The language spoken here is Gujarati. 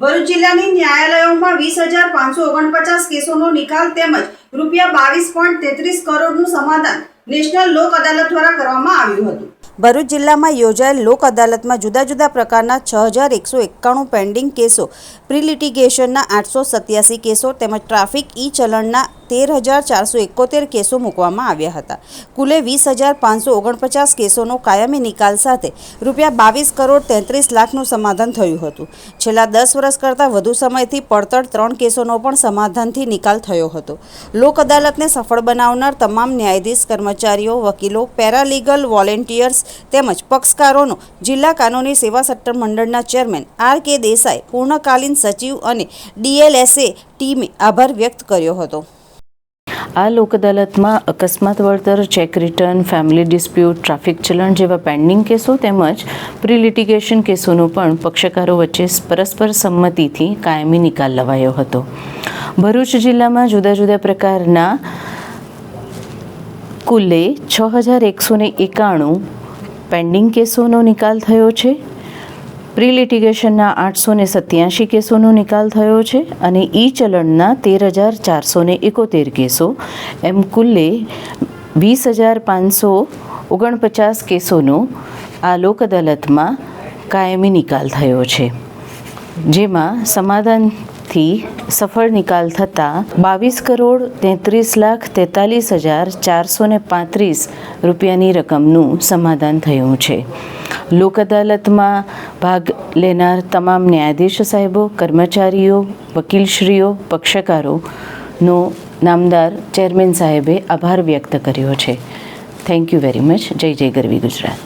ભરૂચ જિલ્લાની ન્યાયાલયોમાં 20,549 કેસોનો નિકાલ તેમજ ₹22.33 કરોડનું સમાધાન નેશનલ લોક અદાલત દ્વારા કરવામાં આવ્યું હતું। ભરૂચ જિલ્લામાં યોજાયેલ લોક અદાલતમાં જુદા જુદા પ્રકારના 6,191 પેન્ડિંગ કેસો, પ્રી લિટિગેશનના 887 કેસો તેમજ ટ્રાફિક ઈ ચલણના 13,471 કેસો મૂકવામાં આવ્યા હતા। કુલે 20,549 કેસોનો કાયમી નિકાલ સાથે ₹22.33 લાખનું સમાધાન થયું હતું। છેલ્લા 10 વર્ષ કરતાં વધુ સમયથી પડતર 3 કેસોનો પણ સમાધાનથી નિકાલ થયો હતો। લોક અદાલતને સફળ બનાવનાર તમામ ન્યાયાધીશ, કર્મચારીઓ, વકીલો, પેરાલીગલ વોલેન્ટિયર્સ તેમજ પક્ષકારોનો જિલ્લા કાનૂની સેવા સટ્ટર મંડળના ચેરમેન R.K. દેસાઈ, પૂર્ણકાલીન સચિવ અને DLSA ટીમે આભાર વ્યક્ત કર્યો હતો। આ લોક અદાલતમાં અકસ્માત વળતર, cheque return, family dispute, traffic ચલણ જેવા પેન્ડિંગ કેસો તેમજ પ્રી લિટિગેશન કેસોનો પણ પક્ષકારો વચ્ચે પરસ્પર સંમતિથી કાયમી નિકાલ લવાયો હતો। ભરૂચ જિલ્લામાં જુદા જુદા પ્રકારના કુલે 6,191 પેન્ડિંગ કેસોનો નિકાલ થયો છે। પ્રી લિટિગેશનના 887 કેસોનો નિકાલ થયો છે અને ઈ ચલણના 13,471 કેસો, એમ કુલ્લે 20,549 કેસોનો આ લોક અદાલતમાં કાયમી નિકાલ થયો છે, જેમાં સમાધાનથી સફળ નિકાલ થતાં ₹22,33,43,435 રકમનું સમાધાન થયું છે। લોક અદાલતમાં ભાગ લેનાર તમામ ન્યાયાધીશ સાહેબો, કર્મચારીઓ, વકીલશ્રીઓ, પક્ષકારોનો નામદાર ચેરમેન સાહેબે આભાર વ્યક્ત કર્યો છે। Thank you very much. જય જય ગરવી ગુજરાત।